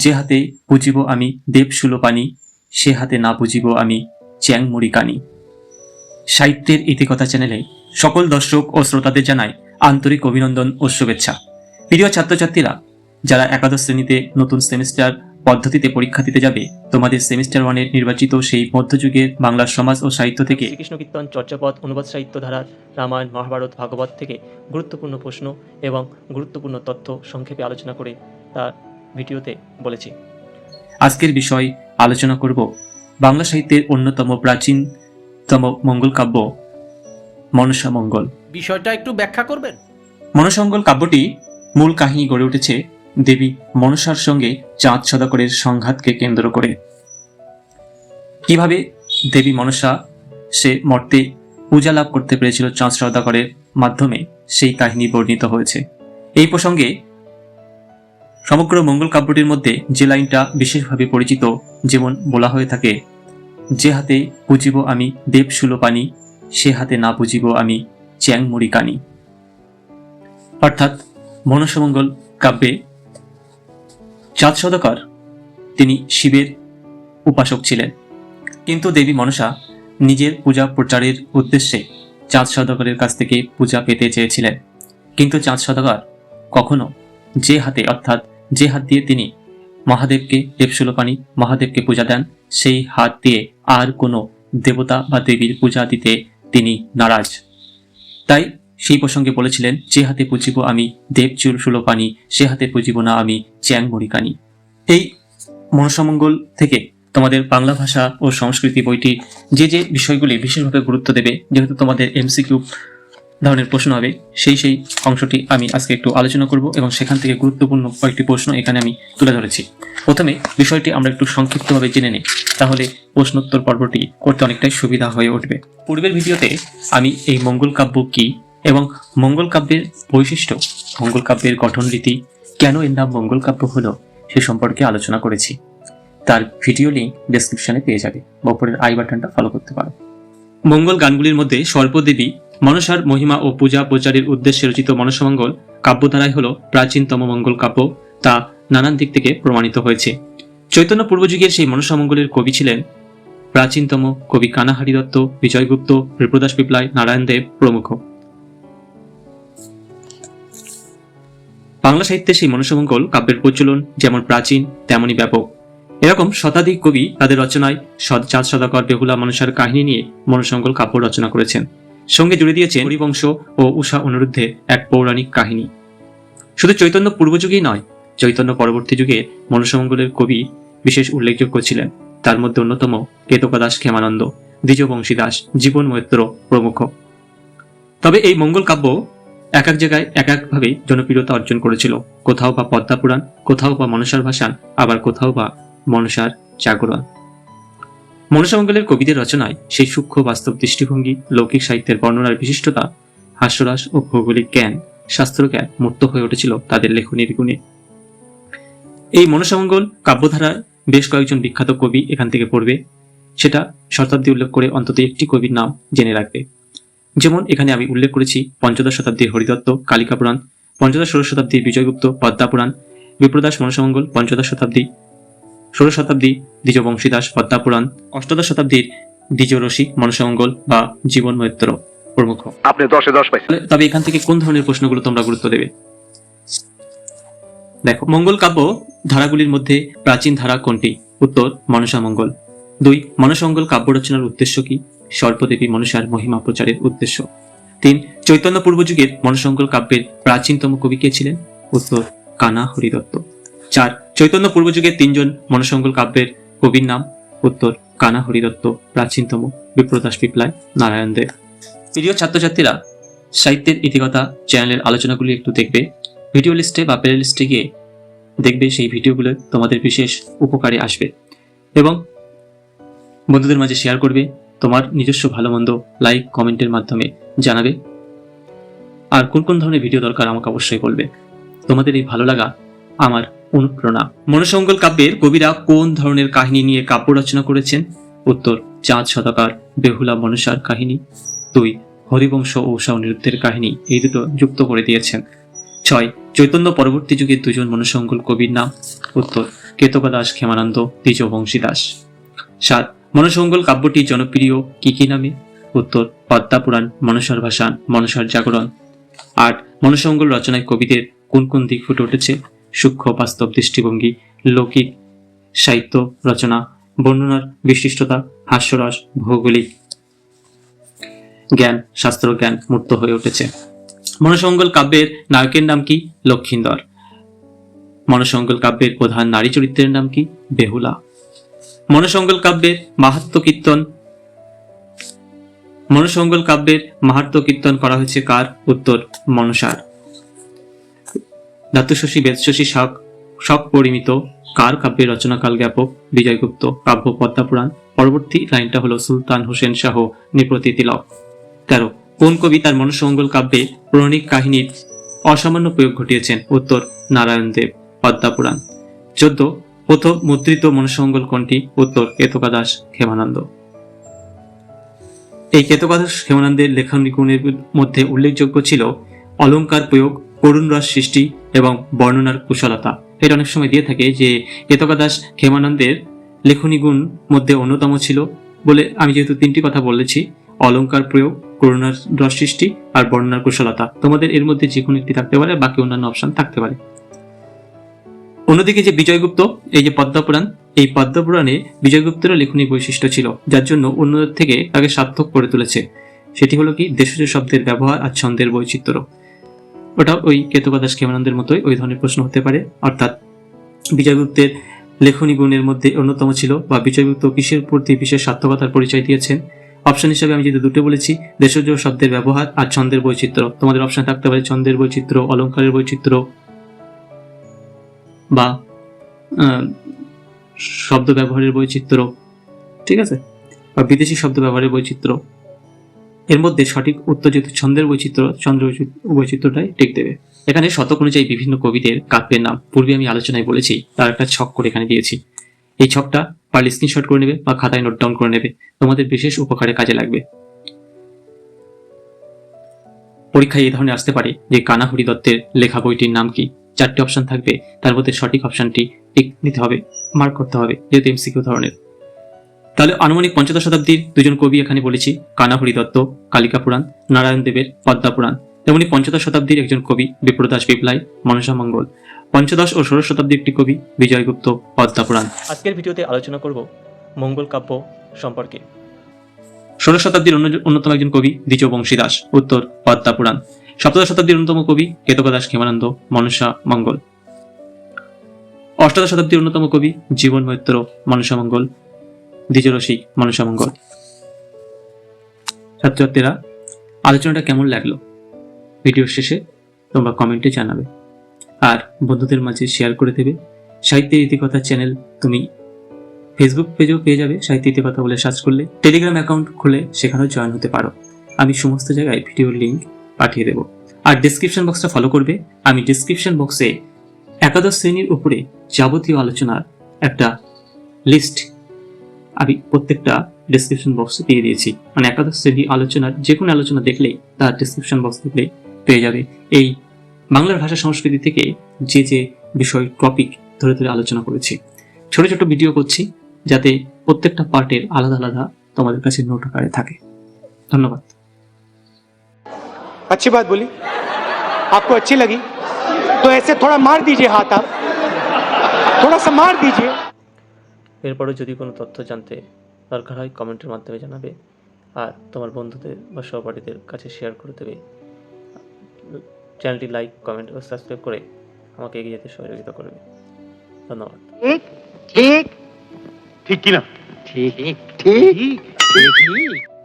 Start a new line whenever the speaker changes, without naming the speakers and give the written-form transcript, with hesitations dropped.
যে হাতে পুজিব আমি দেবশুলো পানি, সে হাতে না পুজিব আমি চ্যাংমুড়ি কানি। সাহিত্যের ইতিকথা চ্যানেলে সকল দর্শক ও শ্রোতাদের জানাই আন্তরিক অভিনন্দন ও শুভেচ্ছা। প্রিয় ছাত্রছাত্রীরা, যারা একাদশ শ্রেণীতে নতুন সেমিস্টার পদ্ধতিতে পরীক্ষা দিতে যাবে, তোমাদের সেমিস্টার 1 এর নির্বাচিত সেই মধ্যযুগের বাংলা সমাজ ও সাহিত্য থেকে শ্রীকৃষ্ণ কীর্তন, চর্যাপদ, অনুবাদ সাহিত্য ধারার রামায়ণ, মহাভারত, ভাগবত থেকে গুরুত্বপূর্ণ প্রশ্ন এবং গুরুত্বপূর্ণ তথ্য সংক্ষেপে আলোচনা করে তার ভিডিওতে বলেছি। আজকের বিষয় আলোচনা করব বাংলা সাহিত্যের অন্যতম প্রাচীনতম মঙ্গল কাব্য মনসা মঙ্গল।
বিষয়টা একটু ব্যাখ্যা করবেন?
মনসা মঙ্গল কাব্যটি মূল কাহিনী গড়ে উঠেছে দেবী মনসার সঙ্গে চাঁদ সদাগরের সংঘাতকে কেন্দ্র করে। কিভাবে দেবী মনসা সে মর্তে পূজা লাভ করতে পেরেছিল চাঁদ সদাগরের মাধ্যমে, সেই কাহিনী বর্ণিত হয়েছে। এই প্রসঙ্গে সমগ্র মঙ্গল কাব্যটির মধ্যে যে লাইনটা বিশেষভাবে পরিচিত, যেমন বলা হয়ে থাকে, যে হাতে পুজিব আমি দেবশুলো পানি, সে হাতে না পুজিব আমি চ্যাংমুড়ি কানি। অর্থাৎ মনসা মঙ্গল কাব্যে চাঁদ সদাগর তিনি শিবের উপাসক ছিলেন, কিন্তু দেবী মনসা নিজের পূজা প্রচারের উদ্দেশ্যে চাঁদ সদাগরের কাছ থেকে পূজা পেতে চেয়েছিলেন। কিন্তু চাঁদ সদাগর কখনো যে হাতে, অর্থাৎ যে হাত দিয়ে তিনি মহাদেবকে দেবশুলো পানি মহাদেবকে পূজা দেন, সেই হাত দিয়ে আর কোনো দেবতা বা দেবীর পূজা দিতে তিনি নারাজ। তাই সেই প্রসঙ্গে বলেছিলেন, যে হাতে পুজিব আমি দেবশুলো পানি, সে হাতে পুজিব না আমি চ্যাংমুড়ি কানি। এই মনসা মঙ্গল থেকে তোমাদের বাংলা ভাষা ও সংস্কৃতি বইটি যে যে বিষয়গুলি বিশেষভাবে গুরুত্ব দেবে, যেহেতু তোমাদের এমসিকিউ ধরনের প্রশ্ন হবে, সেই অংশটি আমি আজকে একটু আলোচনা করব এবং সেখান থেকে গুরুত্বপূর্ণ কয়েকটি প্রশ্ন এখানে আমি তুলে ধরেছি। প্রথমে বিষয়টি আমরা একটু সংক্ষিপ্তভাবে জেনে নিই, তাহলে প্রশ্নোত্তর পর্বটি করতে অনেকটাই সুবিধা হয়ে উঠবে। পূর্বের ভিডিওতে আমি এই মঙ্গল কাব্য কি এবং মঙ্গল কাব্যের বৈশিষ্ট্য, মঙ্গল কাব্যের গঠন রীতি, কেন এর নাম মঙ্গল কাব্য হলো, সে সম্পর্কে আলোচনা করেছি। তার ভিডিও লিঙ্ক ডেসক্রিপশনে পেয়ে যাবে বা উপরের আই বাটনটা ফলো করতে পারো। মঙ্গল গানগুলির মধ্যে সর্পদেবী মনসার মহিমা ও পূজা প্রচারের উদ্দেশ্যে রচিত মনসা মঙ্গল কাব্যধারাই হল প্রাচীনতম মঙ্গল কাব্য, তা নানান দিক থেকে প্রমাণিত হয়েছে। চৈতন্য পূর্বযুগের সেই মনসা মঙ্গলের কবি ছিলেন প্রাচীনতম কবি কানাহারি দত্ত, বিজয়গুপ্ত, বিপ্রদাস পিপ্লাই, নারায়ণ দেব প্রমুখ। বাংলা সাহিত্যে সেই মনসা মঙ্গল কাব্যের প্রচলন যেমন প্রাচীন তেমনই ব্যাপক। এরকম শতাধিক কবি তাদের রচনায় চাঁদ সদাগর, বেহুলা মনসার কাহিনী নিয়ে মনসা মঙ্গল কাব্য রচনা করেছেন। সঙ্গে জুড়ে দিয়েছেন হরিবংশ ও উষা অনিরুদ্ধের এক পৌরাণিক কাহিনী। শুধু চৈতন্য পূর্বযুগেই নয়, চৈতন্য পরবর্তী যুগে মনসা মঙ্গলের কবি বিশেষ উল্লেখযোগ্য ছিলেন। তার মধ্যে অন্যতম কেতকা ক্ষেমানন্দ, দ্বিজবংশী দাস, জীবন মৈত্র প্রমুখ। তবে এই মঙ্গল কাব্য এক এক জায়গায় এক একভাবে জনপ্রিয়তা অর্জন করেছিল। কোথাও বা পদ্মা পুরাণ, কোথাও বা মনসার ভাসান, আবার কোথাও বা মনসার জাগরণ। মনসা মঙ্গলের কবিদের রচনায় সেই সূক্ষ্ম বাস্তব দৃষ্টিভঙ্গি, লৌকিক সাহিত্যের বর্ণনার বিশিষ্টতা, হাস্যরস ও ভৌগোলিক জ্ঞান, শাস্ত্রজ্ঞান মূর্ত হয়ে উঠেছিল তাদের লেখনীর গুণে। এই মনসা মঙ্গল কাব্যধারায় বেশ কয়েকজন বিখ্যাত কবি এখান থেকে পড়বে, সেটা শতাব্দী উল্লেখ করে অন্তত একটি কবির নাম জেনে রাখবে। যেমন এখানে আমি উল্লেখ করেছি পঞ্চদশ শতাব্দীর হরিদত্ত, কালিকা পুরাণ, পঞ্চদশ ষোড়শ শতাব্দীর বিজয়গুপ্ত, পদ্মা পুরাণ, বিপ্রদাস মনসা মঙ্গল, পঞ্চদশ শতাব্দী ষোড়শ শতাব্দী দ্বিজবংশী দাস, পদ্মা পুরাণ, অষ্টাদশ শতাব্দীর দ্বিজরসিক মনসা মঙ্গল বা জীবন মৈত্র প্রমুখ।
আপনি 10-এ 10 পাইছেন।
তবে এখান থেকে কোন ধরনের প্রশ্নগুলো তোমরা গুরুত্ব দেবে? দেখো, মঙ্গল কাব্য ধারাগুলির মধ্যে প্রাচীন ধারা কোনটি? উত্তর, মনসা মঙ্গল। 2, মনসা মঙ্গল কাব্য রচনার উদ্দেশ্য কি? সর্পদেবী মনসার মহিমা প্রচারের উদ্দেশ্য। 3, চৈতন্য পূর্বযুগের মনসা মঙ্গল কাব্যের প্রাচীনতম কবি কে ছিলেন? উত্তর, কানাহরি দত্ত। 4, চৈতন্য পূর্বযুগের 3 জন মনসা মঙ্গল কাব্যের কবির নাম? উত্তর, কানাহরি দত্ত, প্রাচীনতম বিপ্রদাস পিপ্লাই, নারায়ণ দেব। প্রিয় ছাত্রছাত্রীরা, সাহিত্যের ইতিকথা চ্যানেলের আলোচনাগুলি একটু দেখবে। ভিডিও লিস্টে বা প্লে লিস্টে গিয়ে দেখবে, সেই ভিডিওগুলো তোমাদের বিশেষ উপকারে আসবে এবং বন্ধুদের মাঝে শেয়ার করবে। তোমার নিজস্ব ভালো মন্দ লাইক কমেন্টের মাধ্যমে জানাবে। আর কোন কোন ধরনের ভিডিও দরকার আমাকে অবশ্যই বলবে। তোমাদের এই ভালো লাগা আমার অনুপ্রেরণা। মনসা মঙ্গল কাব্যের কবিরা কোন ধরনের কাহিনী নিয়ে কাব্য রচনা করেছেন? উত্তর, চাঁদ সদাগর, বেহুলা মনসার কাহিনী। 2, হরিবংশ ও উষা অনিরুদ্ধের কাহিনী, এই দুটো যুক্ত করে দিয়েছেন। 6, চৈতন্য পরবর্তী যুগের 2 জন মনসা মঙ্গল কবির নাম? উত্তর, কেতকা দাস ক্ষেমানন্দ দ্বিজবংশী দাস। 7. মনসামঙ্গল কাব্যটি জনপ্রিয় কি কি নামে? উত্তর পদ্মাপুরাণ, মনসার ভাসান, মনসার জাগরণ। 8. মনসামঙ্গল রচনায় কবিদের কোন কোন দিক ফুটে উঠেছে? সূক্ষ্ম বাস্তব দৃষ্টিভঙ্গি, লৌকিক সাহিত্য রচনা, বর্ণনার বিশিষ্টতা, হাস্যরস, ভৌগোলিক জ্ঞান, শাস্ত্র জ্ঞান মূর্ত হয়ে উঠেছে। মনসামঙ্গল কাব্যের নায়কের নাম কি? লক্ষিন্দর। মনসামঙ্গল কাব্যের প্রধান নারী চরিত্রের নাম কি? বেহুলা। মনসামঙ্গল কাব্যের মাহাত্ম্য কীর্তন মনসামঙ্গল কাব্যের মাহাত্ম্য কীর্তন করা হয়েছে কার? উত্তর মনসার। ধাতুশশী বেদশশী শক পরিমিত কার কাব্যের রচনাকাল জ্ঞাপক? বিজয়গুপ্ত। কাব্য পদ্মাপুরাণ। পরবর্তী লাইনটা হলো সুলতান হোসেন শাহ নৃপতি তিলক। 13. কোন কবি তার মনসামঙ্গল কাব্যে পৌরাণিক কাহিনীর অসামান্য প্রয়োগ ঘটিয়েছেন? উত্তর নারায়ণ দেব। পদ্মাপুরাণ। 14. প্রথম মুদ্রিত মনসামঙ্গল কোনটি? উত্তর কেতকা দাস ক্ষেমানন্দ। এই কেতকা দাস ক্ষেমানন্দের লেখনী গুণের মধ্যে উল্লেখযোগ্য ছিল অলঙ্কার প্রয়োগ, করুণ রস সৃষ্টি এবং বর্ণনার কুশলতা। এটা অনেক সময় দিয়ে থাকে যে কেতকা দাস ক্ষেমানন্দের লেখনী গুণ মধ্যে অন্যতম ছিল বলে আমি যেহেতু 3টি কথা বলেছি, অলঙ্কার প্রয়োগ, করুণার রস সৃষ্টি আর বর্ণনার কুশলতা, তোমাদের এর মধ্যে যে কোনো একটি থাকতে পারে, বাকি অন্যান্য অপশন থাকতে পারে। অন্যদিকে যে বিজয়গুপ্ত, এই যে পদ্মাপুরাণ, এই পদ্মাপুরাণে বিজয়গুপ্তেরও লেখনী বৈশিষ্ট্য ছিল যার জন্য অন্যদের থেকে তাকে সার্থক করে তুলেছে। সেটি হলো কি? দেশজ শব্দের ব্যবহার আর ছন্দের বৈচিত্র্য। ওটা ওই কেতকা দাস ক্ষেমানন্দের মতোই ওই ধরনের প্রশ্ন হতে পারে। অর্থাৎ বিজয়গুপ্তের লেখনী গুণের মধ্যে অন্যতম ছিল বা বিজয়গুপ্ত কিসের প্রতি বিশেষ সার্থকতার পরিচয় দিয়েছেন? অপশন হিসেবে আমি যেহেতু দুটো বলেছি, দেশজ শব্দের ব্যবহার আর ছন্দের বৈচিত্র্য। তোমাদের অপশন থাকতে পারে ছন্দের বৈচিত্র্য, অলঙ্কারের বৈচিত্র্য বা শব্দ ব্যবহারের বৈচিত্র্য, ঠিক আছে, বা বিদেশি শব্দ ব্যবহারের বৈচিত্র্য। এর মধ্যে সঠিক উত্তর যেহেতু ছন্দের বৈচিত্র্যটাই ঠিক দেবে। এখানে শতক অনুযায়ী বিভিন্ন কবিদের কাব্যের নাম পূর্বে আমি আলোচনায় বলেছি, তার একটা ছক করে এখানে দিয়েছি। এই ছকটা পারলে স্ক্রিনশট করে নেবে বা খাতায় নোট ডাউন করে নেবে, তোমাদের বিশেষ উপকারে কাজে লাগবে। পরীক্ষায় এই ধরনের আসতে পারে যে কানাহরি দত্তের লেখা বইটির নাম কি? 4টি অপশন থাকবে, তার মধ্যে সঠিক অপশনটি টিক নিতে হবে, মার্ক করতে হবে, যেহেতু এমসিকিউ ধরনের। তাহলে আনুমানিক 15 শতাব্দীর দুজন কবি এখানে বলেছি, কানাহরি দত্ত কালিকা পুরাণ, নারায়ণ দেবের পদ্মাপুরাণ। তেমনি 15 শতাব্দীর একজন কবি বিপ্রদাস বিপ্লাই, মনসামঙ্গল। 15 ও 16 শতাব্দীর একটি কবি বিজয়গুপ্ত, পদ্মাপুরাণ। আজকের ভিডিওতে আলোচনা করব মঙ্গল কাব্য সম্পর্কে। 16 শতাব্দীর অন্যতম একজন কবি দ্বিজবংশী দাস, উত্তর পদ্মাপুরাণ। 17 শতাব্দীর অন্যতম কবি কেতকা দাস ক্ষেমানন্দ, মনসামঙ্গল। 18 শতাব্দীর অন্যতম কবি জীবন মৈত্র, মনসামঙ্গল, দ্বিজরসিক, মনসামঙ্গল। ছাত্রছাত্রীরা, আলোচনাটা কেমন লাগলো ভিডিওর শেষে তোমরা কমেন্টে জানাবে, আর বন্ধুদের মাঝে শেয়ার করে দেবে। সাহিত্যের ইতিকথা চ্যানেল তুমি ফেসবুক পেজেও পেয়ে যাবে, সাহিত্য ইতিকথা বলে সার্চ করলে। টেলিগ্রাম অ্যাকাউন্ট খুলে সেখানেও জয়েন হতে পারো, আমি সমস্ত জায়গায় ভিডিওর লিঙ্ক পাঠিয়ে দেবো। আর ডেসক্রিপশন বক্সটা ফলো করবে, আমি ডেসক্রিপশন বক্সে একাদশ শ্রেণীর উপরে যাবতীয় আলোচনার একটা লিস্ট আমি প্রত্যেকটা ডেসক্রিপশন বক্সে দিয়ে দিয়েছি। মানে একাদশ শ্রেণী আলোচনার যে কোনো আলোচনা দেখলেই তার ডেসক্রিপশন বক্স দেখলেই পেয়ে যাবে। এই বাংলার ভাষা সংস্কৃতি থেকে যে যে বিষয় টপিক ধরে ধরে আলোচনা করেছি, ছোট ছোট ভিডিও করছি যাতে প্রত্যেকটা পার্টের আলাদা আলাদা তোমাদের কাছে নোট আকারে থাকে। ধন্যবাদ।
अच्छी बात बोली, आपको अच्छी लगी तो ऐसे थोड़ा मार दीजिए हाथ, आप थोड़ा सा मार दीजिए।
এরপরে যদি কোনো তথ্য জানতে দরকার হয় কমেন্টের মাধ্যমে জানাবে, আর তোমার বন্ধুদের বা সহপাঠীদের কাছে শেয়ার করে দেবে। চ্যানেলটি লাইক, কমেন্ট ও সাবস্ক্রাইব করে আমাকে এগিয়ে যেতে সহযোগিতা করবে। ধন্যবাদ।
ठीक ठीक ठीक की ना, ठीक ठीक ठीक ठीक